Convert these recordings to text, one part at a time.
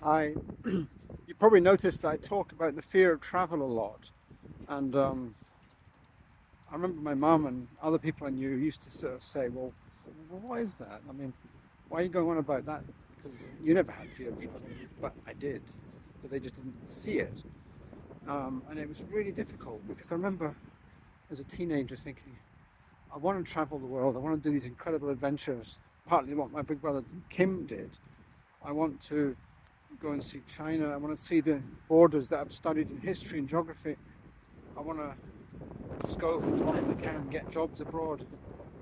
I you probably noticed that I talk about the fear of travel a lot, and I remember my mum and other people I knew used to sort of say, "Well, what is that? I mean, why are you going on about that? Because you never had fear of travel, but I did, but they just didn't see it, and it was really difficult because I remember as a teenager thinking, I want to travel the world. I want to do these incredible adventures. Partly what my big brother Kim did. I want to go and see China. I want to see the borders that I've studied in history and geography. I want to just go for as long as I can, get jobs abroad.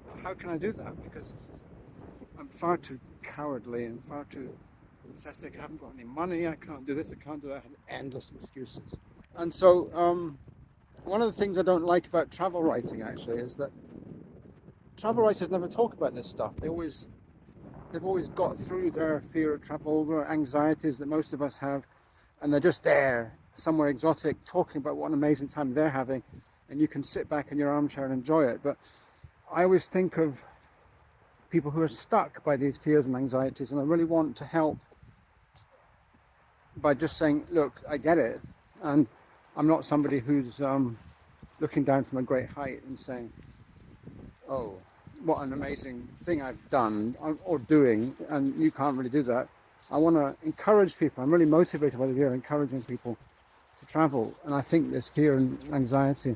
But how can I do that? Because I'm far too cowardly and far too pathetic. I haven't got any money. I can't do this. I can't do that. I have endless excuses. And so, one of the things I don't like about travel writing actually is that travel writers never talk about this stuff. They've always got through their fear of travel, their anxieties that most of us have, and they're just there, somewhere exotic, talking about what an amazing time they're having, and you can sit back in your armchair and enjoy it. But I always think of people who are stuck by these fears and anxieties, and I really want to help by just saying, look, I get it, and I'm not somebody who's looking down from a great height and saying, oh, what an amazing thing I've done or doing, and you can't really do that. I want to encourage people. I'm really motivated by the idea of encouraging people to travel, and I think this fear and anxiety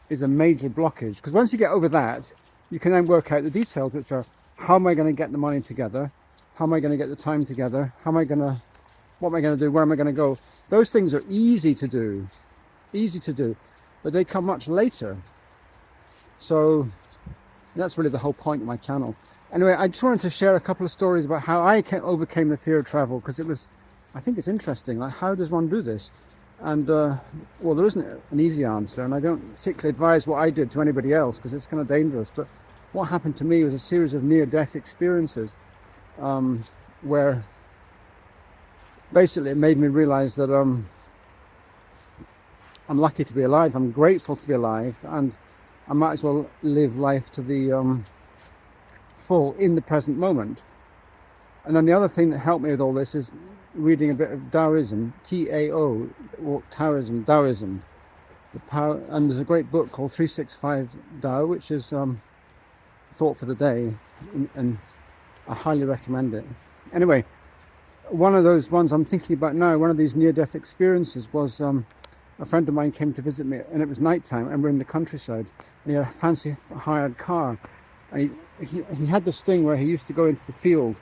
is a major blockage, because once you get over that, you can then work out the details, which are how am I going to get the money together, how am I going to get the time together, what am I going to do, where am I going to go. Those things are easy to do, but they come much later. So that's really the whole point of my channel. Anyway, I just wanted to share a couple of stories about how I overcame the fear of travel, because I think it's interesting, like how does one do this? And well, there isn't an easy answer, and I don't particularly advise what I did to anybody else because it's kind of dangerous. But what happened to me was a series of near-death experiences where basically it made me realize that I'm lucky to be alive, I'm grateful to be alive, and I might as well live life to the full in the present moment. And then the other thing that helped me with all this is reading a bit of Taoism, T-A-O, or Taoism, the power. And there's a great book called 365 Tao, which is thought for the day, and I highly recommend it. Anyway, one of those ones I'm thinking about now, one of these near-death experiences was a friend of mine came to visit me, and it was nighttime, and we're in the countryside, and he had a fancy hired car, and he had this thing where he used to go into the field,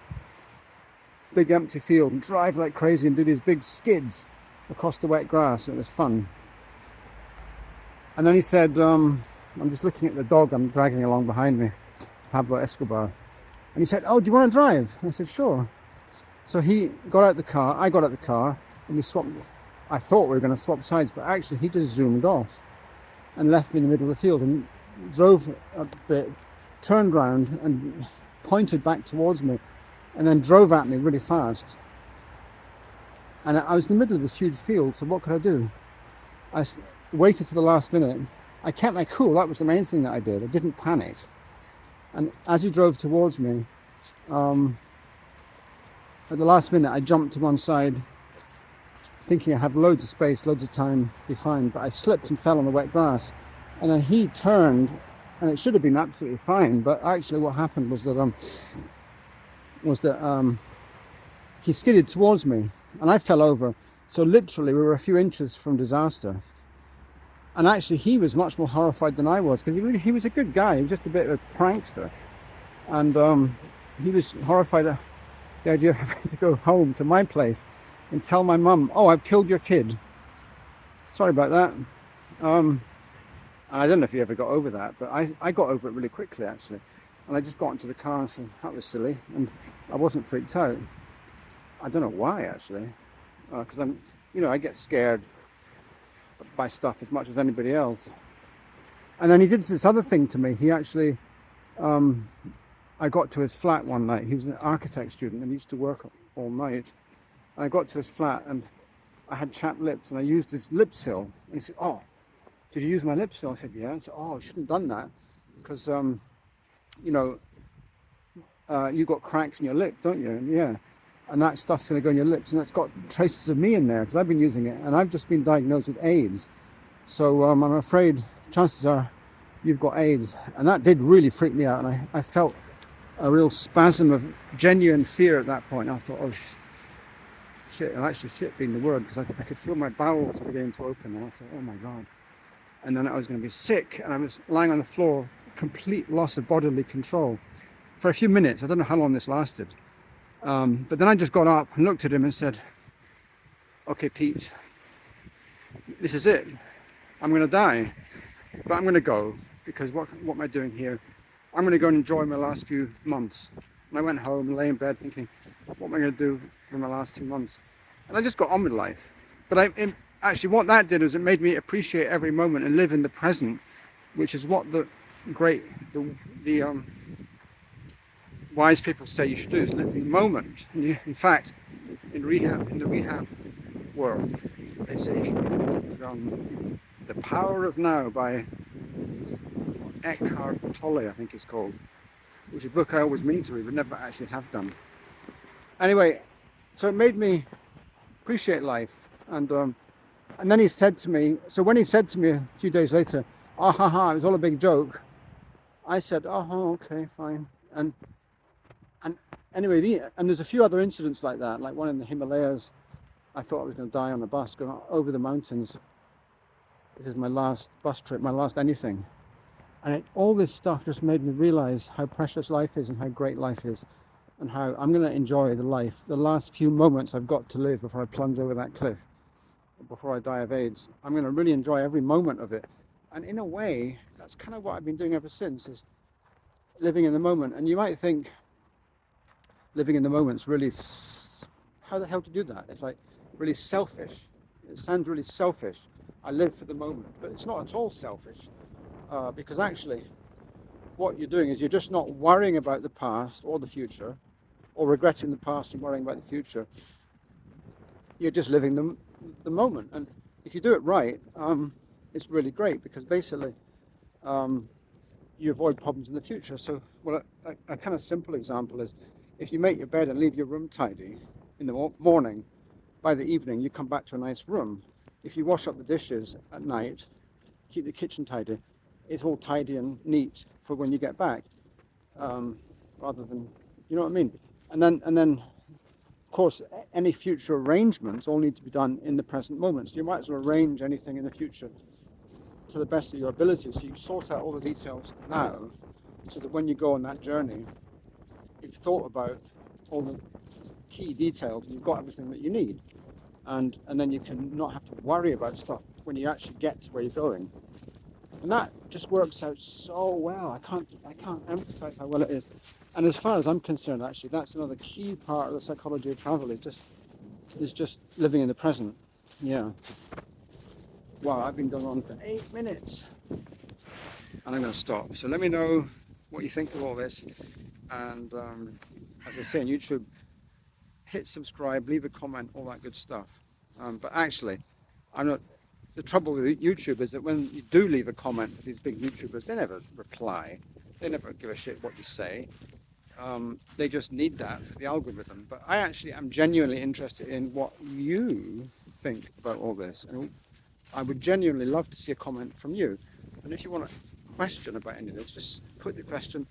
big empty field, and drive like crazy and do these big skids across the wet grass. It was fun. And then he said, I'm just looking at the dog I'm dragging along behind me, Pablo Escobar, and he said, oh, do you want to drive? And I said, sure. So he got out the car, I got out the car, and we swapped. I thought we were going to swap sides, but actually he just zoomed off and left me in the middle of the field and drove a bit, turned round and pointed back towards me, and then drove at me really fast. And I was in the middle of this huge field, so what could I do? I waited to the last minute. I kept my cool, that was the main thing that I did. I didn't panic. And as he drove towards me, at the last minute I jumped to one side, thinking I have loads of space, loads of time, be fine, but I slipped and fell on the wet grass. And then he turned, and it should have been absolutely fine, but actually what happened was that he skidded towards me, and I fell over. So literally we were a few inches from disaster. And actually he was much more horrified than I was, because he was a good guy. He was just a bit of a prankster, and he was horrified at the idea of having to go home to my place and tell my mum, oh, I've killed your kid. Sorry about that. And I don't know if you ever got over that, but I got over it really quickly, actually. And I just got into the car and said, that was silly. And I wasn't freaked out. I don't know why, actually. Because I get scared by stuff as much as anybody else. And then he did this other thing to me. He actually, I got to his flat one night. He was an architect student and he used to work all night. And I got to his flat and I had chapped lips and I used his lip seal. And he said, oh, did you use my lip seal? I said, yeah. I said, oh, I shouldn't have done that because, you got cracks in your lip, don't you? And yeah. and that stuff's going to go on your lips, and that's got traces of me in there because I've been using it, and I've just been diagnosed with AIDS. So I'm afraid chances are you've got AIDS, and that did really freak me out, and I felt a real spasm of genuine fear at that point. I thought, oh shit, and actually shit being the word, because I could feel my bowels beginning to open, and I thought, oh my God. And then I was going to be sick, and I was lying on the floor, complete loss of bodily control for a few minutes. I don't know how long this lasted. But then I just got up and looked at him and said, okay, Pete, this is it. I'm going to die, but I'm going to go, because what am I doing here? I'm going to go and enjoy my last few months. And I went home and lay in bed thinking, what am I going to do for my last 2 months? And I just got on with life. But actually what that did was it made me appreciate every moment and live in the present, which is what the wise people say you should do, is live in the moment. And in fact, in the rehab world, they say you should read The Power of Now by Eckhart Tolle, I think it's called, which is a book I always mean to read but never actually have done. Anyway, so it made me appreciate life, and then he said to me, so when he said to me a few days later, ah ha ha, it was all a big joke, I said, oh okay, fine. And anyway, and there's a few other incidents like that, like one in the Himalayas. I thought I was going to die on a bus going over the mountains. This is my last bus trip, my last anything. And all this stuff just made me realize how precious life is and how great life is, and how I'm going to enjoy the last few moments I've got to live before I plunge over that cliff, before I die of AIDS. I'm going to really enjoy every moment of it. And in a way, that's kind of what I've been doing ever since, is living in the moment. And you might think living in the moment's really, how the hell to do that? It's like really selfish. It sounds really selfish. I live for the moment, but it's not at all selfish. Because actually what you're doing is you're just not worrying about the past or the future, or regretting the past and worrying about the future. You're just living the moment, and if you do it right, it's really great, because basically you avoid problems in the future. So a kind of simple example is, if you make your bed and leave your room tidy in the morning, by the evening you come back to a nice room. If you wash up the dishes at night, keep the kitchen tidy, it's all tidy and neat for when you get back, rather than, you know what I mean? And then of course any future arrangements all need to be done in the present moment. So you might as well arrange anything in the future to the best of your abilities. So you sort out all the details now, so that when you go on that journey, you've thought about all the key details and you've got everything that you need, and then you can not have to worry about stuff when you actually get to where you're going. And that just works out so well. I can't emphasize how well it is. And as far as I'm concerned, actually, that's another key part of the psychology of travel, is just living in the present. Yeah. Wow, I've been going on for 8 minutes, and I'm going to stop. So let me know what you think of all this. And as I say on YouTube, hit subscribe, leave a comment, all that good stuff. But actually, the trouble with YouTube is that when you do leave a comment with these big YouTubers, they never reply. They never give a shit what you say. They just need that for the algorithm. But I actually am genuinely interested in what you think about all this. And I would genuinely love to see a comment from you. And if you want a question about any of this, just put the question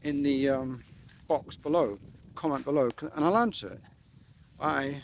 in the box below, comment below, and I'll answer it. Bye.